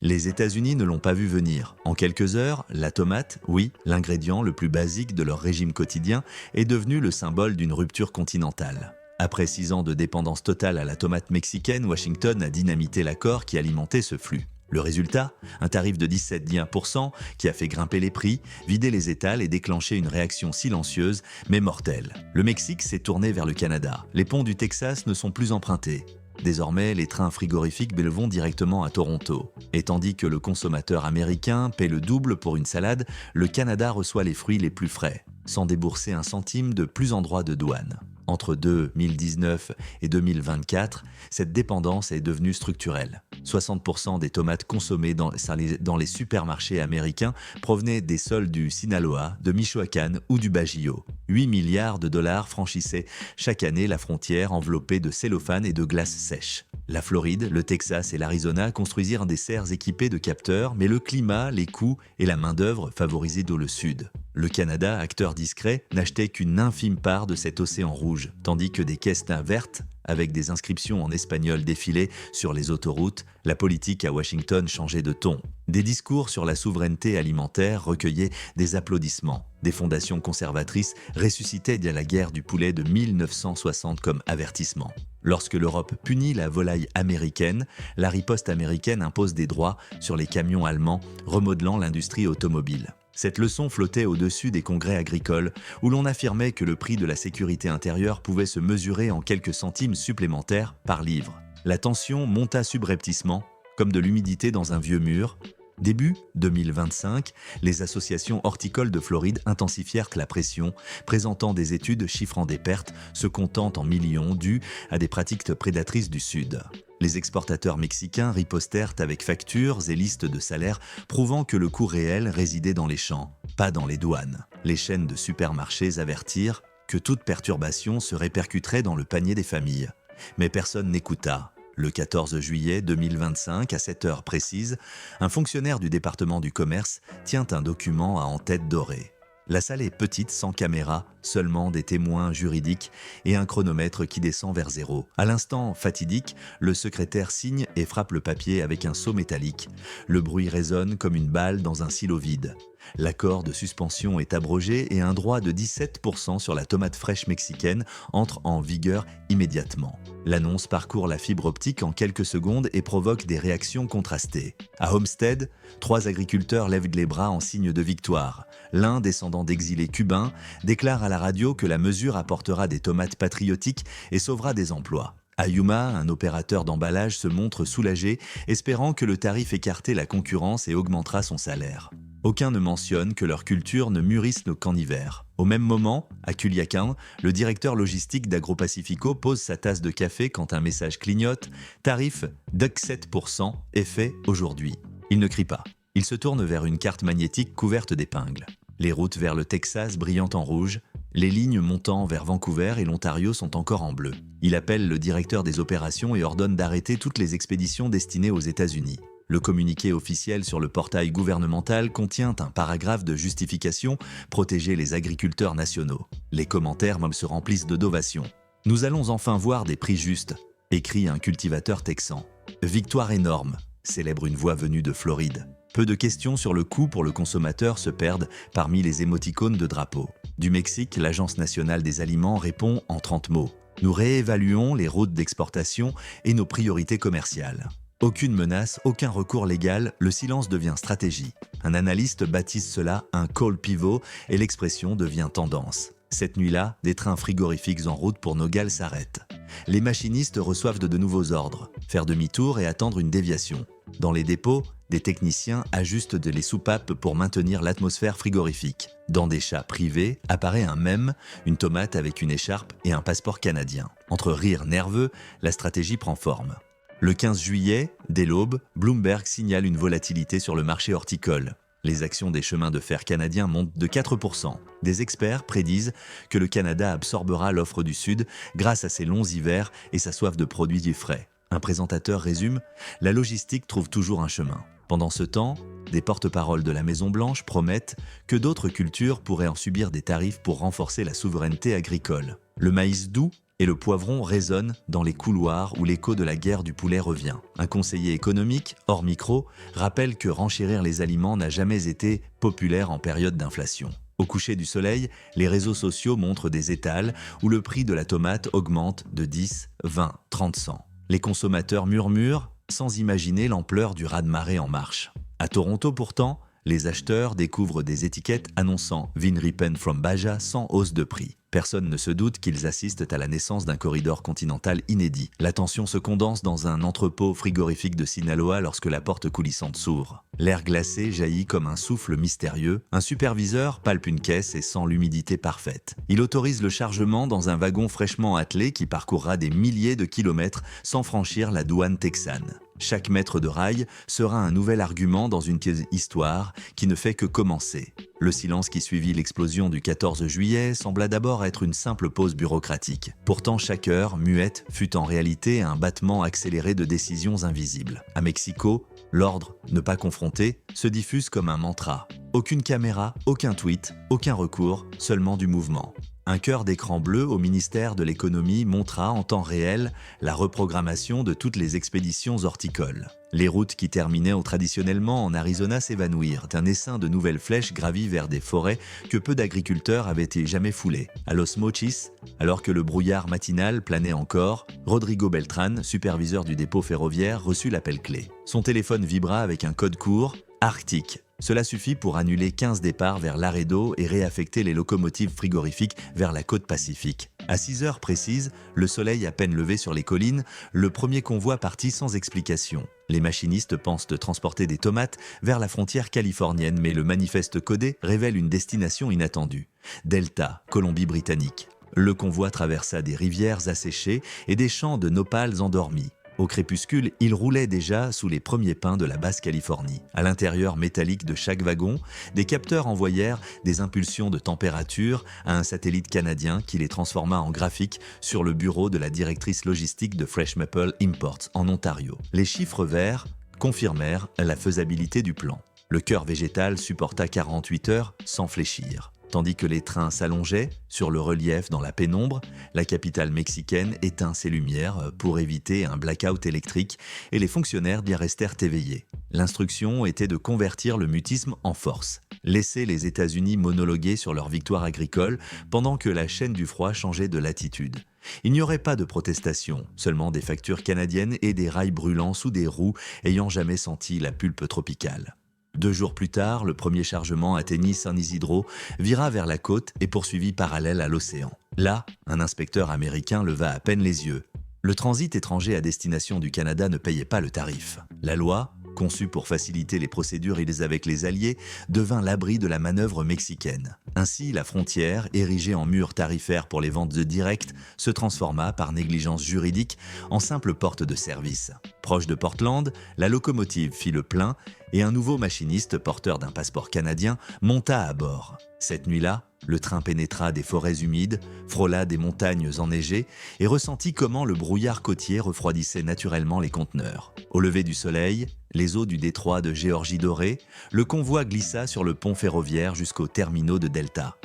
Les États-Unis ne l'ont pas vu venir. En quelques heures, la tomate, oui, l'ingrédient le plus basique de leur régime quotidien, est devenue le symbole d'une rupture continentale. Après 6 ans de dépendance totale à la tomate mexicaine, Washington a dynamité l'accord qui alimentait ce flux. Le résultat, un tarif de 17,1% qui a fait grimper les prix, vider les étals et déclencher une réaction silencieuse mais mortelle. Le Mexique s'est tourné vers le Canada. Les ponts du Texas ne sont plus empruntés. Désormais, les trains frigorifiques vont directement à Toronto. Et tandis que le consommateur américain paie le double pour une salade, le Canada reçoit les fruits les plus frais, sans débourser un centime de plus en droits de douane. Entre 2019 et 2024, cette dépendance est devenue structurelle. 60% des tomates consommées dans les supermarchés américains provenaient des sols du Sinaloa, de Michoacán ou du Bajío. 8 milliards de dollars franchissaient chaque année la frontière enveloppée de cellophane et de glace sèche. La Floride, le Texas et l'Arizona construisirent des serres équipées de capteurs, mais le climat, les coûts et la main-d'œuvre favorisaient dans le sud. Le Canada, acteur discret, n'achetait qu'une infime part de cet océan rouge, tandis que des caisses vertes, avec des inscriptions en espagnol défilaient sur les autoroutes, la politique à Washington changeait de ton. Des discours sur la souveraineté alimentaire recueillaient des applaudissements. Des fondations conservatrices ressuscitaient la guerre du poulet de 1960 comme avertissement. Lorsque l'Europe punit la volaille américaine, la riposte américaine impose des droits sur les camions allemands, remodelant l'industrie automobile. Cette leçon flottait au-dessus des congrès agricoles, où l'on affirmait que le prix de la sécurité intérieure pouvait se mesurer en quelques centimes supplémentaires par livre. La tension monta subrepticement, comme de l'humidité dans un vieux mur. Début 2025, les associations horticoles de Floride intensifièrent la pression, présentant des études chiffrant des pertes se comptant en millions dues à des pratiques prédatrices du Sud. Les exportateurs mexicains ripostèrent avec factures et listes de salaires prouvant que le coût réel résidait dans les champs, pas dans les douanes. Les chaînes de supermarchés avertirent que toute perturbation se répercuterait dans le panier des familles. Mais personne n'écouta. Le 14 juillet 2025, à 7 heures précises, un fonctionnaire du département du commerce tient un document à en-tête dorée. La salle est petite, sans caméra, seulement des témoins juridiques et un chronomètre qui descend vers 0. À l'instant fatidique, le secrétaire signe et frappe le papier avec un sceau métallique. Le bruit résonne comme une balle dans un silo vide. L'accord de suspension est abrogé et un droit de 17% sur la tomate fraîche mexicaine entre en vigueur immédiatement. L'annonce parcourt la fibre optique en quelques secondes et provoque des réactions contrastées. À Homestead, 3 agriculteurs lèvent les bras en signe de victoire. L'un, descendant d'exilés cubains, déclare à la radio que la mesure apportera des tomates patriotiques et sauvera des emplois. À Yuma, un opérateur d'emballage se montre soulagé, espérant que le tarif écartait la concurrence et augmentera son salaire. Aucun ne mentionne que leur culture ne mûrisse qu'en hiver. Au même moment, à Culiacán, le directeur logistique d'AgroPacifico pose sa tasse de café quand un message clignote « Tarif d'7% est fait aujourd'hui ». Il ne crie pas. Il se tourne vers une carte magnétique couverte d'épingles. Les routes vers le Texas brillant en rouge, les lignes montant vers Vancouver et l'Ontario sont encore en bleu. Il appelle le directeur des opérations et ordonne d'arrêter toutes les expéditions destinées aux États-Unis. Le communiqué officiel sur le portail gouvernemental contient un paragraphe de justification « Protéger les agriculteurs nationaux ». Les commentaires même se remplissent d'ovations. « Nous allons enfin voir des prix justes », écrit un cultivateur texan. « Victoire énorme », célèbre une voix venue de Floride. Peu de questions sur le coût pour le consommateur se perdent parmi les émoticônes de drapeaux. Du Mexique, l'Agence nationale des aliments répond en 30 mots. « Nous réévaluons les routes d'exportation et nos priorités commerciales ». Aucune menace, aucun recours légal, le silence devient stratégie. Un analyste baptise cela un call pivot et l'expression devient tendance. Cette nuit-là, des trains frigorifiques en route pour Nogales s'arrêtent. Les machinistes reçoivent de nouveaux ordres, faire demi-tour et attendre une déviation. Dans les dépôts, des techniciens ajustent les soupapes pour maintenir l'atmosphère frigorifique. Dans des chats privés, apparaît un mème, une tomate avec une écharpe et un passeport canadien. Entre rires nerveux, la stratégie prend forme. Le 15 juillet, dès l'aube, Bloomberg signale une volatilité sur le marché horticole. Les actions des chemins de fer canadiens montent de 4%. Des experts prédisent que le Canada absorbera l'offre du Sud grâce à ses longs hivers et sa soif de produits frais. Un présentateur résume « La logistique trouve toujours un chemin ». Pendant ce temps, des porte-paroles de la Maison-Blanche promettent que d'autres cultures pourraient en subir des tarifs pour renforcer la souveraineté agricole. Le maïs doux, et le poivron résonne dans les couloirs où l'écho de la guerre du poulet revient. Un conseiller économique, hors micro, rappelle que renchérir les aliments n'a jamais été populaire en période d'inflation. Au coucher du soleil, les réseaux sociaux montrent des étals où le prix de la tomate augmente de 10, 20, 30 cents. Les consommateurs murmurent sans imaginer l'ampleur du raz-de-marée en marche. À Toronto pourtant, les acheteurs découvrent des étiquettes annonçant « Vin Ripen from Baja » sans hausse de prix. Personne ne se doute qu'ils assistent à la naissance d'un corridor continental inédit. La tension se condense dans un entrepôt frigorifique de Sinaloa lorsque la porte coulissante s'ouvre. L'air glacé jaillit comme un souffle mystérieux. Un superviseur palpe une caisse et sent l'humidité parfaite. Il autorise le chargement dans un wagon fraîchement attelé qui parcourra des milliers de kilomètres sans franchir la douane texane. Chaque mètre de rail sera un nouvel argument dans une histoire qui ne fait que commencer. Le silence qui suivit l'explosion du 14 juillet sembla d'abord être une simple pause bureaucratique. Pourtant, chaque heure, muette, fut en réalité un battement accéléré de décisions invisibles. À Mexico, l'ordre « ne pas confronter » se diffuse comme un mantra. Aucune caméra, aucun tweet, aucun recours, seulement du mouvement. Un cœur d'écran bleu au ministère de l'économie montra en temps réel la reprogrammation de toutes les expéditions horticoles. Les routes qui terminaient traditionnellement en Arizona s'évanouirent, un essaim de nouvelles flèches gravies vers des forêts que peu d'agriculteurs avaient jamais foulées. À Los Mochis, alors que le brouillard matinal planait encore, Rodrigo Beltran, superviseur du dépôt ferroviaire, reçut l'appel clé. Son téléphone vibra avec un code court « Arctique ». Cela suffit pour annuler 15 départs vers Laredo et réaffecter les locomotives frigorifiques vers la côte pacifique. À 6 heures précises, le soleil à peine levé sur les collines, le premier convoi partit sans explication. Les machinistes pensent de transporter des tomates vers la frontière californienne, mais le manifeste codé révèle une destination inattendue. Delta, Colombie-Britannique. Le convoi traversa des rivières asséchées et des champs de nopals endormis. Au crépuscule, il roulait déjà sous les premiers pins de la Basse-Californie. À l'intérieur métallique de chaque wagon, des capteurs envoyèrent des impulsions de température à un satellite canadien qui les transforma en graphiques sur le bureau de la directrice logistique de Fresh Maple Imports en Ontario. Les chiffres verts confirmèrent la faisabilité du plan. Le cœur végétal supporta 48 heures sans fléchir. Tandis que les trains s'allongeaient sur le relief dans la pénombre, la capitale mexicaine éteint ses lumières pour éviter un blackout électrique et les fonctionnaires bien restèrent éveillés. L'instruction était de convertir le mutisme en force, laisser les États-Unis monologuer sur leur victoire agricole pendant que la chaîne du froid changeait de latitude. Il n'y aurait pas de protestation, seulement des factures canadiennes et des rails brûlants sous des roues ayant jamais senti la pulpe tropicale. 2 jours plus tard, le premier chargement atteignit San Isidro, vira vers la côte et poursuivit parallèle à l'océan. Là, un inspecteur américain leva à peine les yeux. Le transit étranger à destination du Canada ne payait pas le tarif. La loi, conçue pour faciliter les procédures avec les Alliés, devint l'abri de la manœuvre mexicaine. Ainsi, la frontière, érigée en mur tarifaire pour les ventes directes, se transforma, par négligence juridique, en simple porte de service. Proche de Portland, la locomotive fit le plein et un nouveau machiniste, porteur d'un passeport canadien, monta à bord. Cette nuit-là, le train pénétra des forêts humides, frôla des montagnes enneigées et ressentit comment le brouillard côtier refroidissait naturellement les conteneurs. Au lever du soleil, les eaux du détroit de Géorgie dorée, le convoi glissa sur le pont ferroviaire jusqu'aux terminaux de Delta.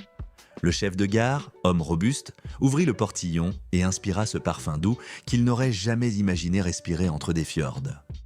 Le chef de gare, homme robuste, ouvrit le portillon et inspira ce parfum doux qu'il n'aurait jamais imaginé respirer entre des fjords.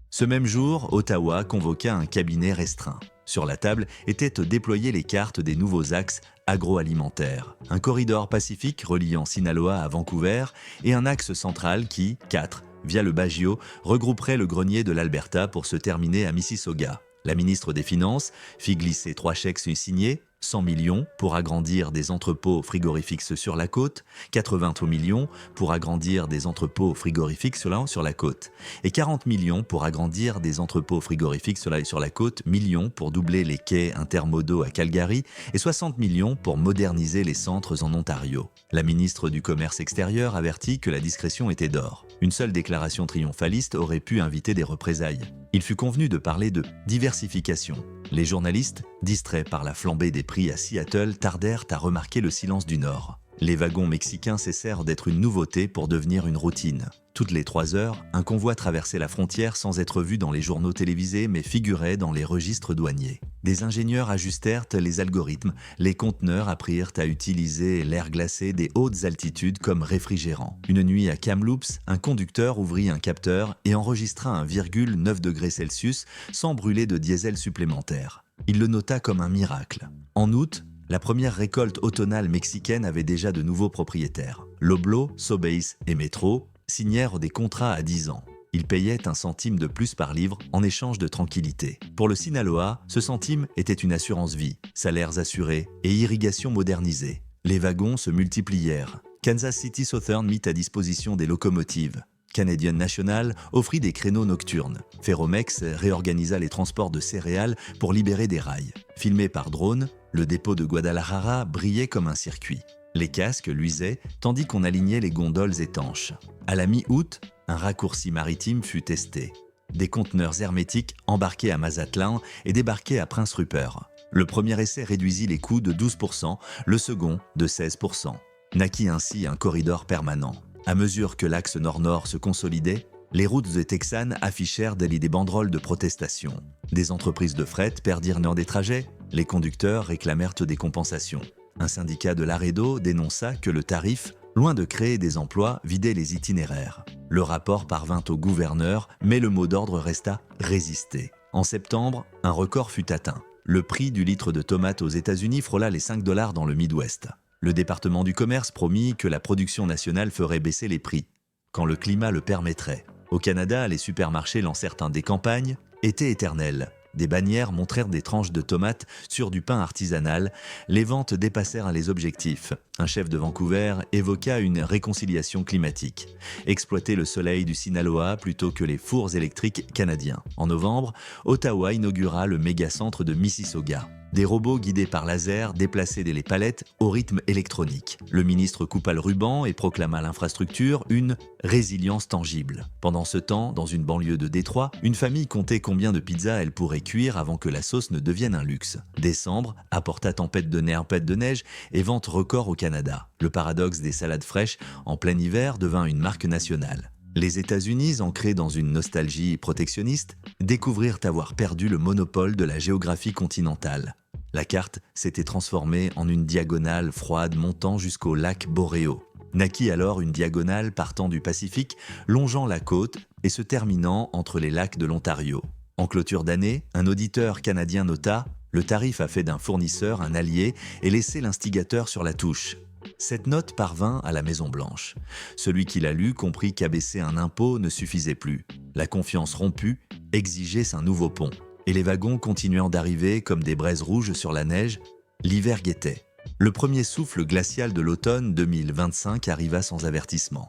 Ce même jour, Ottawa convoqua un cabinet restreint. Sur la table étaient déployées les cartes des nouveaux axes agroalimentaires. Un corridor pacifique reliant Sinaloa à Vancouver et un axe central qui, 4, via le Baggio, regrouperait le grenier de l'Alberta pour se terminer à Mississauga. La ministre des Finances fit glisser 3 chèques signés, 100 millions pour agrandir des entrepôts frigorifiques sur la côte, 80 millions pour agrandir des entrepôts frigorifiques sur la côte, et 40 millions pour agrandir des entrepôts frigorifiques sur la côte, millions pour doubler les quais intermodaux à Calgary et 60 millions pour moderniser les centres en Ontario. La ministre du Commerce extérieur avertit que la discrétion était d'or. Une seule déclaration triomphaliste aurait pu inviter des représailles. Il fut convenu de parler de diversification. Les journalistes, distraits par la flambée des prix à Seattle, tardèrent à remarquer le silence du Nord. Les wagons mexicains cessèrent d'être une nouveauté pour devenir une routine. Toutes les 3 heures, un convoi traversait la frontière sans être vu dans les journaux télévisés mais figurait dans les registres douaniers. Des ingénieurs ajustèrent les algorithmes, les conteneurs apprirent à utiliser l'air glacé des hautes altitudes comme réfrigérant. Une nuit à Kamloops, un conducteur ouvrit un capteur et enregistra 1,9 degrés Celsius sans brûler de diesel supplémentaire. Il le nota comme un miracle. En août, la première récolte automnale mexicaine avait déjà de nouveaux propriétaires. Loblaw, Sobeys et Metro signèrent des contrats à 10 ans. Ils payaient 1 centime de plus par livre en échange de tranquillité. Pour le Sinaloa, ce centime était une assurance vie, salaires assurés et irrigation modernisée. Les wagons se multiplièrent. Kansas City Southern mit à disposition des locomotives. Canadian National offrit des créneaux nocturnes. Ferromex réorganisa les transports de céréales pour libérer des rails. Filmé par drone, le dépôt de Guadalajara brillait comme un circuit. Les casques luisaient tandis qu'on alignait les gondoles étanches. À la mi-août, un raccourci maritime fut testé. Des conteneurs hermétiques embarqués à Mazatlan et débarqués à Prince Rupert. Le premier essai réduisit les coûts de 12%, le second de 16%. Naquit ainsi un corridor permanent. À mesure que l'axe nord-nord se consolidait, les routes de Texan affichèrent des banderoles de protestation. Des entreprises de fret perdirent des trajets, les conducteurs réclamèrent des compensations. Un syndicat de Laredo dénonça que le tarif, loin de créer des emplois, vidait les itinéraires. Le rapport parvint au gouverneur, mais le mot d'ordre resta « résister ». En septembre, un record fut atteint. Le prix du litre de tomates aux États-Unis frôla les 5 $ dans le Midwest. Le département du commerce promit que la production nationale ferait baisser les prix, quand le climat le permettrait. Au Canada, les supermarchés lancèrent un des campagnes « Été éternel ». Des bannières montrèrent des tranches de tomates sur du pain artisanal. Les ventes dépassèrent les objectifs. Un chef de Vancouver évoqua une réconciliation climatique. Exploiter le soleil du Sinaloa plutôt que les fours électriques canadiens. En novembre, Ottawa inaugura le méga-centre de Mississauga. Des robots guidés par laser déplaçaient les palettes au rythme électronique. Le ministre coupa le ruban et proclama l'infrastructure une « résilience tangible ». Pendant ce temps, dans une banlieue de Détroit, une famille comptait combien de pizzas elle pourrait cuire avant que la sauce ne devienne un luxe. Décembre apporta tempête de neige et vente record au Canada. Le paradoxe des salades fraîches en plein hiver devint une marque nationale. Les États-Unis, ancrés dans une nostalgie protectionniste, découvrirent avoir perdu le monopole de la géographie continentale. La carte s'était transformée en une diagonale froide montant jusqu'aux lacs boréaux. Naquit alors une diagonale partant du Pacifique, longeant la côte et se terminant entre les lacs de l'Ontario. En clôture d'année, un auditeur canadien nota « Le tarif a fait d'un fournisseur un allié et laissé l'instigateur sur la touche ». Cette note parvint à la Maison-Blanche. Celui qui la lut comprit qu'abaisser un impôt ne suffisait plus. La confiance rompue exigeait un nouveau pont. Et les wagons continuant d'arriver comme des braises rouges sur la neige, l'hiver guettait. Le premier souffle glacial de l'automne 2025 arriva sans avertissement.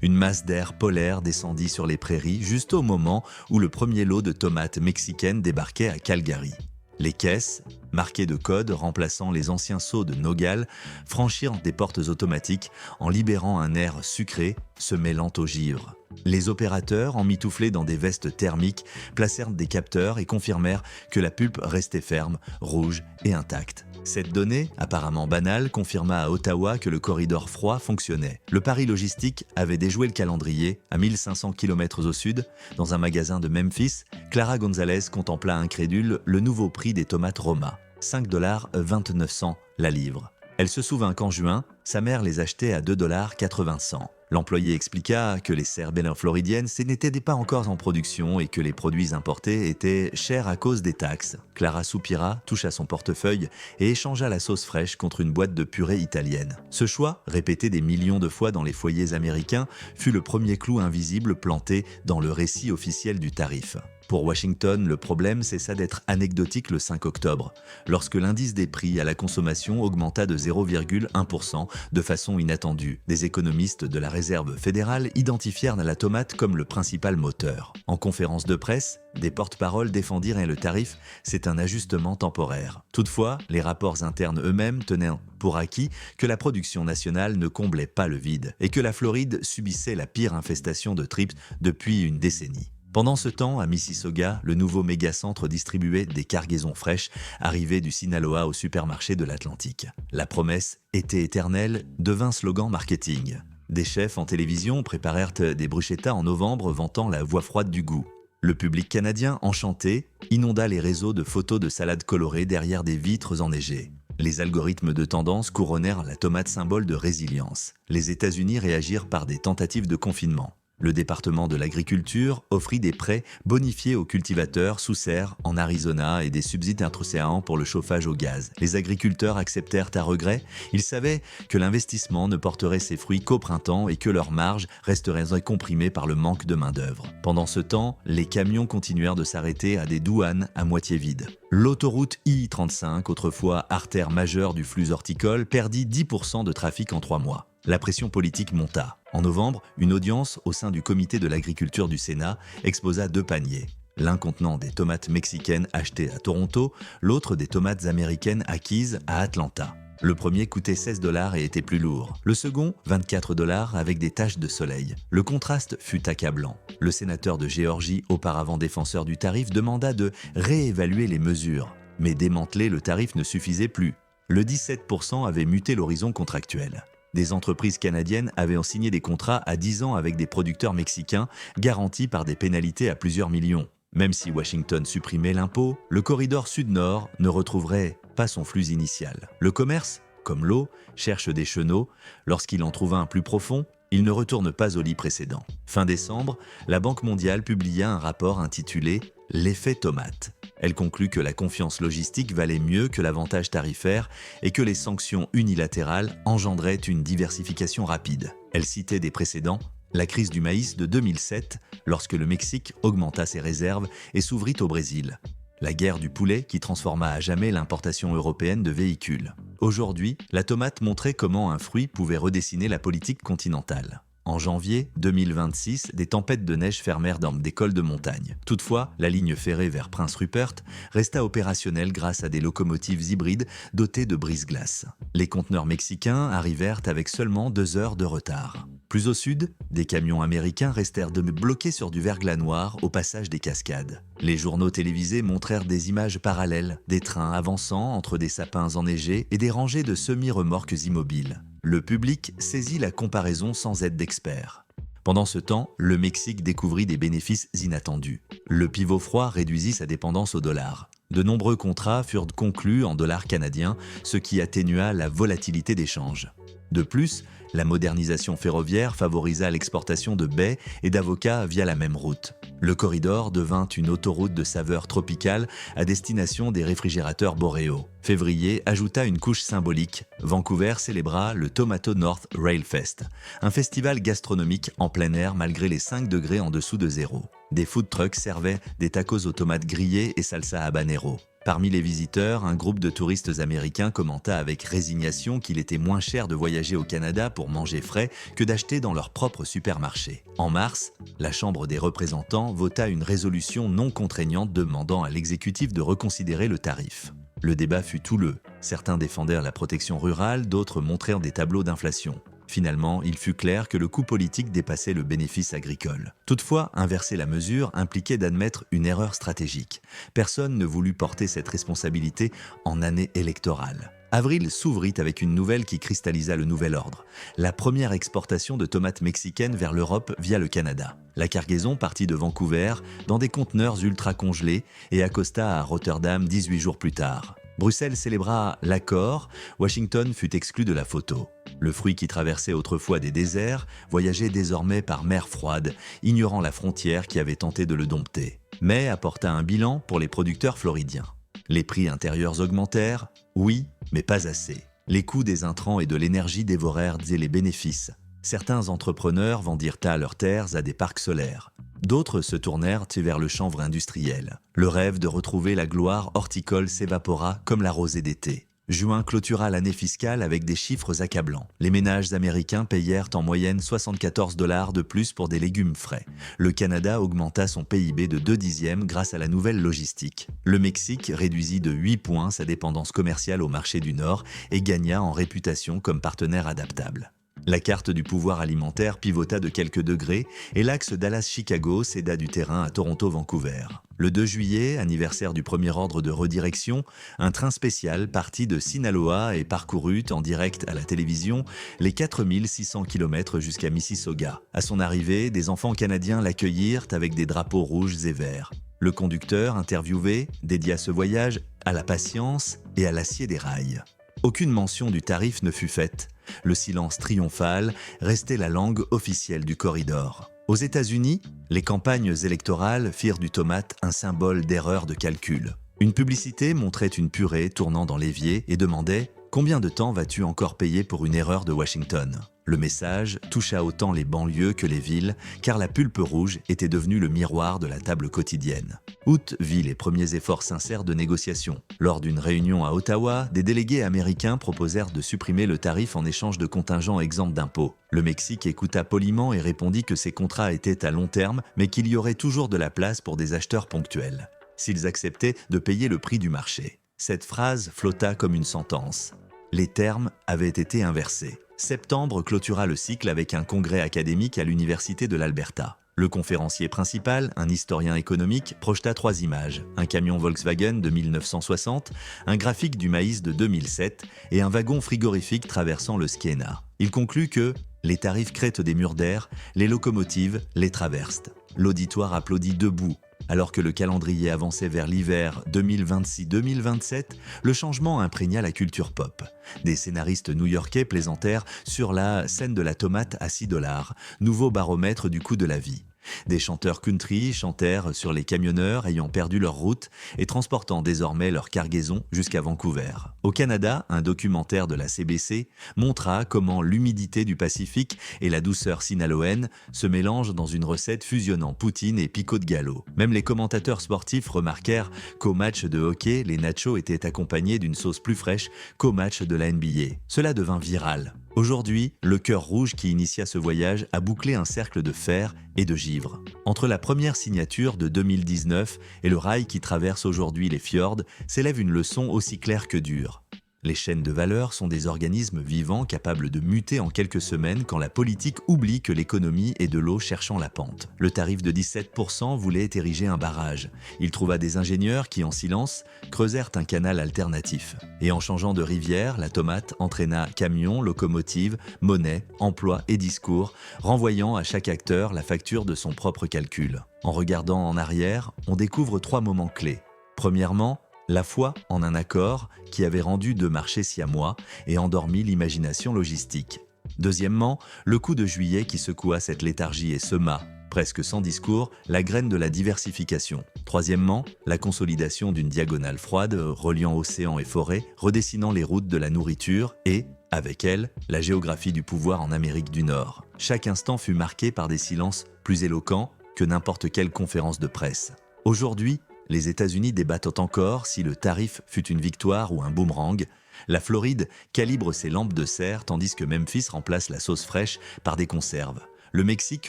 Une masse d'air polaire descendit sur les prairies juste au moment où le premier lot de tomates mexicaines débarquait à Calgary. Les caisses, marquées de codes remplaçant les anciens seaux de Nogal, franchirent des portes automatiques en libérant un air sucré se mêlant au givre. Les opérateurs, emmitouflés dans des vestes thermiques, placèrent des capteurs et confirmèrent que la pulpe restait ferme, rouge et intacte. Cette donnée, apparemment banale, confirma à Ottawa que le corridor froid fonctionnait. Le pari logistique avait déjoué le calendrier. À 1500 km au sud, dans un magasin de Memphis, Clara Gonzalez contempla incrédule le nouveau prix des tomates Roma, 5,29 $ la livre. Elle se souvint qu'en juin, sa mère les achetait à 2,80 $. L'employé expliqua que les cerbères floridiennes n'étaient pas encore en production et que les produits importés étaient chers à cause des taxes. Clara soupira, toucha son portefeuille et échangea la sauce fraîche contre une boîte de purée italienne. Ce choix, répété des millions de fois dans les foyers américains, fut le premier clou invisible planté dans le récit officiel du tarif. Pour Washington, le problème cessa d'être anecdotique le 5 octobre, lorsque l'indice des prix à la consommation augmenta de 0,1 % de façon inattendue. Des économistes de la Réserve fédérale identifièrent la tomate comme le principal moteur. En conférence de presse, des porte-paroles défendirent le tarif, c'est un ajustement temporaire. Toutefois, les rapports internes eux-mêmes tenaient pour acquis que la production nationale ne comblait pas le vide et que la Floride subissait la pire infestation de thrips depuis une décennie. Pendant ce temps, à Mississauga, le nouveau mégacentre distribuait des cargaisons fraîches arrivées du Sinaloa au supermarché de l'Atlantique. La promesse, été éternelle, devint slogan marketing. Des chefs en télévision préparèrent des bruschettas en novembre vantant la voix froide du goût. Le public canadien, enchanté, inonda les réseaux de photos de salades colorées derrière des vitres enneigées. Les algorithmes de tendance couronnèrent la tomate symbole de résilience. Les États-Unis réagirent par des tentatives de confinement. Le département de l'agriculture offrit des prêts bonifiés aux cultivateurs sous serre en Arizona et des subsides introcéans pour le chauffage au gaz. Les agriculteurs acceptèrent à regret. Ils savaient que l'investissement ne porterait ses fruits qu'au printemps et que leurs marges resteraient comprimées par le manque de main-d'œuvre. Pendant ce temps, les camions continuèrent de s'arrêter à des douanes à moitié vides. L'autoroute I-35, autrefois artère majeure du flux horticole, perdit 10% de trafic en 3 mois. La pression politique monta. En novembre, une audience au sein du comité de l'agriculture du Sénat exposa 2 paniers. L'un contenant des tomates mexicaines achetées à Toronto, l'autre des tomates américaines acquises à Atlanta. Le premier coûtait 16 $ et était plus lourd. Le second, 24 $ avec des taches de soleil. Le contraste fut accablant. Le sénateur de Géorgie, auparavant défenseur du tarif, demanda de réévaluer les mesures. Mais démanteler le tarif ne suffisait plus. Le 17% avait muté l'horizon contractuel. Des entreprises canadiennes avaient signé des contrats à 10 ans avec des producteurs mexicains, garantis par des pénalités à plusieurs millions. Même si Washington supprimait l'impôt, le corridor sud-nord ne retrouverait pas son flux initial. Le commerce, comme l'eau, cherche des chenaux. Lorsqu'il en trouve un plus profond, il ne retourne pas au lit précédent. Fin décembre, la Banque mondiale publia un rapport intitulé « L'effet tomate ». Elle conclut que la confiance logistique valait mieux que l'avantage tarifaire et que les sanctions unilatérales engendraient une diversification rapide. Elle citait des précédents, la crise du maïs de 2007, lorsque le Mexique augmenta ses réserves et s'ouvrit au Brésil. La guerre du poulet qui transforma à jamais l'importation européenne de véhicules. Aujourd'hui, la tomate montrait comment un fruit pouvait redessiner la politique continentale. En janvier 2026, des tempêtes de neige fermèrent dans des cols de montagne. Toutefois, la ligne ferrée vers Prince Rupert resta opérationnelle grâce à des locomotives hybrides dotées de brise-glace. Les conteneurs mexicains arrivèrent avec seulement 2 heures de retard. Plus au sud, des camions américains restèrent bloqués sur du verglas noir au passage des cascades. Les journaux télévisés montrèrent des images parallèles, des trains avançant entre des sapins enneigés et des rangées de semi-remorques immobiles. Le public saisit la comparaison sans aide d'experts. Pendant ce temps, le Mexique découvrit des bénéfices inattendus. Le pivot froid réduisit sa dépendance au dollar. De nombreux contrats furent conclus en dollars canadiens, ce qui atténua la volatilité des changes. De plus, la modernisation ferroviaire favorisa l'exportation de baies et d'avocats via la même route. Le corridor devint une autoroute de saveurs tropicales à destination des réfrigérateurs boréaux. Février ajouta une couche symbolique. Vancouver célébra le Tomato North Rail Fest, un festival gastronomique en plein air malgré les 5 degrés en dessous de zéro. Des food trucks servaient des tacos aux tomates grillées et salsa habanero. Parmi les visiteurs, un groupe de touristes américains commenta avec résignation qu'il était moins cher de voyager au Canada pour manger frais que d'acheter dans leur propre supermarché. En mars, la Chambre des représentants vota une résolution non contraignante demandant à l'exécutif de reconsidérer le tarif. Le débat fut houleux. Certains défendèrent la protection rurale, d'autres montrèrent des tableaux d'inflation. Finalement, il fut clair que le coût politique dépassait le bénéfice agricole. Toutefois, inverser la mesure impliquait d'admettre une erreur stratégique. Personne ne voulut porter cette responsabilité en année électorale. Avril s'ouvrit avec une nouvelle qui cristallisa le nouvel ordre. La première exportation de tomates mexicaines vers l'Europe via le Canada. La cargaison partit de Vancouver dans des conteneurs ultra congelés et accosta à Rotterdam 18 jours plus tard. Bruxelles célébra l'accord, Washington fut exclu de la photo. Le fruit qui traversait autrefois des déserts voyageait désormais par mer froide, ignorant la frontière qui avait tenté de le dompter. Mais apporta un bilan pour les producteurs floridiens. Les prix intérieurs augmentèrent, oui, mais pas assez. Les coûts des intrants et de l'énergie dévorèrent les bénéfices. Certains entrepreneurs vendirent leurs terres à des parcs solaires. D'autres se tournèrent vers le chanvre industriel. Le rêve de retrouver la gloire horticole s'évapora comme la rosée d'été. Juin clôtura l'année fiscale avec des chiffres accablants. Les ménages américains payèrent en moyenne 74 $ de plus pour des légumes frais. Le Canada augmenta son PIB de 0,2 grâce à la nouvelle logistique. Le Mexique réduisit de 8 points sa dépendance commerciale au marché du Nord et gagna en réputation comme partenaire adaptable. La carte du pouvoir alimentaire pivota de quelques degrés et l'axe Dallas-Chicago céda du terrain à Toronto-Vancouver. Le 2 juillet, anniversaire du premier ordre de redirection, un train spécial parti de Sinaloa et parcourut en direct à la télévision les 4600 km jusqu'à Mississauga. À son arrivée, des enfants canadiens l'accueillirent avec des drapeaux rouges et verts. Le conducteur, interviewé, dédia ce voyage à la patience et à l'acier des rails. Aucune mention du tarif ne fut faite. Le silence triomphal restait la langue officielle du corridor. Aux États-Unis, les campagnes électorales firent du tomate un symbole d'erreur de calcul. Une publicité montrait une purée tournant dans l'évier et demandait « Combien de temps vas-tu encore payer pour une erreur de Washington ?» Le message toucha autant les banlieues que les villes, car la pulpe rouge était devenue le miroir de la table quotidienne. Hout vit les premiers efforts sincères de négociation. Lors d'une réunion à Ottawa, des délégués américains proposèrent de supprimer le tarif en échange de contingents exempts d'impôts. Le Mexique écouta poliment et répondit que ces contrats étaient à long terme, mais qu'il y aurait toujours de la place pour des acheteurs ponctuels, s'ils acceptaient de payer le prix du marché. Cette phrase flotta comme une sentence. Les termes avaient été inversés. Septembre clôtura le cycle avec un congrès académique à l'Université de l'Alberta. Le conférencier principal, un historien économique, projeta 3 images, un camion Volkswagen de 1960, un graphique du maïs de 2007 et un wagon frigorifique traversant le Skeena. Il conclut que « les tarifs créent des murs d'air, les locomotives les traversent ». L'auditoire applaudit debout. Alors que le calendrier avançait vers l'hiver 2026-2027, le changement imprégna la culture pop. Des scénaristes new-yorkais plaisantèrent sur la scène de la tomate à 6 $, nouveau baromètre du coût de la vie. Des chanteurs country chantèrent sur les camionneurs ayant perdu leur route et transportant désormais leur cargaison jusqu'à Vancouver. Au Canada, un documentaire de la CBC montra comment l'humidité du Pacifique et la douceur sinaloenne se mélangent dans une recette fusionnant poutine et picot de galop. Même les commentateurs sportifs remarquèrent qu'au match de hockey, les nachos étaient accompagnés d'une sauce plus fraîche qu'au match de la NBA. Cela devint viral. Aujourd'hui, le cœur rouge qui initia ce voyage a bouclé un cercle de fer et de givre. Entre la première signature de 2019 et le rail qui traverse aujourd'hui les fjords, s'élève une leçon aussi claire que dure. Les chaînes de valeur sont des organismes vivants capables de muter en quelques semaines quand la politique oublie que l'économie est de l'eau cherchant la pente. Le tarif de 17% voulait ériger un barrage. Il trouva des ingénieurs qui, en silence, creusèrent un canal alternatif. Et en changeant de rivière, la tomate entraîna camions, locomotives, monnaie, emploi et discours, renvoyant à chaque acteur la facture de son propre calcul. En regardant en arrière, on découvre 3 moments clés. Premièrement, la foi en un accord qui avait rendu 2 marchés siamois et endormi l'imagination logistique. Deuxièmement, le coup de juillet qui secoua cette léthargie et sema, presque sans discours, la graine de la diversification. Troisièmement, la consolidation d'une diagonale froide reliant océan et forêt, redessinant les routes de la nourriture et, avec elle, la géographie du pouvoir en Amérique du Nord. Chaque instant fut marqué par des silences plus éloquents que n'importe quelle conférence de presse. Aujourd'hui, les États-Unis débattent encore si le tarif fut une victoire ou un boomerang. La Floride calibre ses lampes de serre tandis que Memphis remplace la sauce fraîche par des conserves. Le Mexique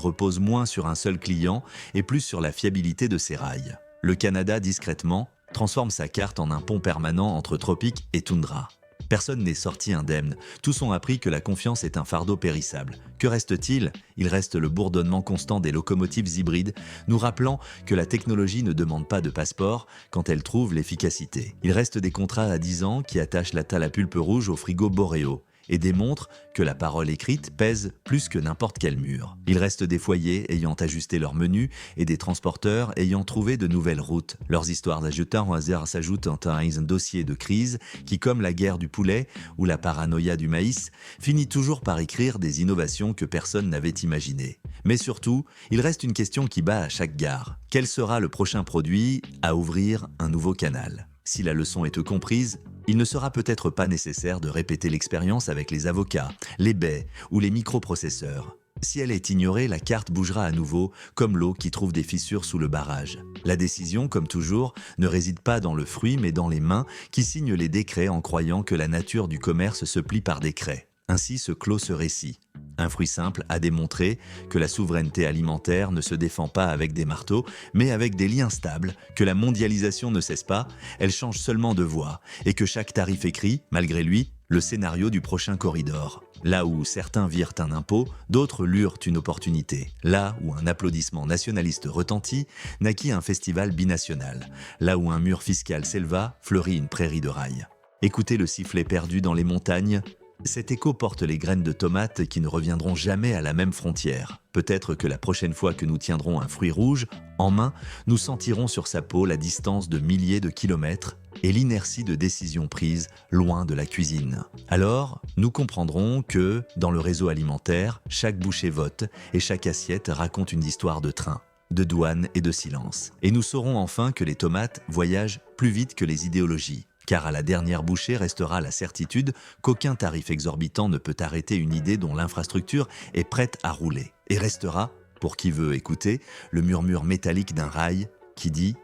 repose moins sur un seul client et plus sur la fiabilité de ses rails. Le Canada, discrètement, transforme sa carte en un pont permanent entre tropique et toundra. Personne n'est sorti indemne. Tous ont appris que la confiance est un fardeau périssable. Que reste-t-il ? Il reste le bourdonnement constant des locomotives hybrides, nous rappelant que la technologie ne demande pas de passeport quand elle trouve l'efficacité. Il reste des contrats à 10 ans qui attachent la tale à pulpe rouge au frigo Boréo et démontrent que la parole écrite pèse plus que n'importe quel mur. Il reste des foyers ayant ajusté leur menu et des transporteurs ayant trouvé de nouvelles routes. Leurs histoires d'ajoutant au hasard s'ajoutent à un dossier de crise qui, comme la guerre du poulet ou la paranoïa du maïs, finit toujours par écrire des innovations que personne n'avait imaginées. Mais surtout, il reste une question qui bat à chaque gare. Quel sera le prochain produit à ouvrir un nouveau canal ? Si la leçon est comprise, il ne sera peut-être pas nécessaire de répéter l'expérience avec les avocats, les baies ou les microprocesseurs. Si elle est ignorée, la carte bougera à nouveau, comme l'eau qui trouve des fissures sous le barrage. La décision, comme toujours, ne réside pas dans le fruit mais dans les mains qui signent les décrets en croyant que la nature du commerce se plie par décret. Ainsi se clôt ce récit. Un fruit simple a démontré que la souveraineté alimentaire ne se défend pas avec des marteaux, mais avec des liens stables, que la mondialisation ne cesse pas, elle change seulement de voie, et que chaque tarif écrit, malgré lui, le scénario du prochain corridor. Là où certains virent un impôt, d'autres lurent une opportunité. Là où un applaudissement nationaliste retentit, naquit un festival binational. Là où un mur fiscal s'éleva, fleurit une prairie de rails. Écoutez le sifflet perdu dans les montagnes. Cet écho porte les graines de tomates qui ne reviendront jamais à la même frontière. Peut-être que la prochaine fois que nous tiendrons un fruit rouge en main, nous sentirons sur sa peau la distance de milliers de kilomètres et l'inertie de décisions prises loin de la cuisine. Alors, nous comprendrons que, dans le réseau alimentaire, chaque bouchée vote et chaque assiette raconte une histoire de train, de douane et de silence. Et nous saurons enfin que les tomates voyagent plus vite que les idéologies. Car à la dernière bouchée restera la certitude qu'aucun tarif exorbitant ne peut arrêter une idée dont l'infrastructure est prête à rouler. Et restera, pour qui veut écouter, le murmure métallique d'un rail qui dit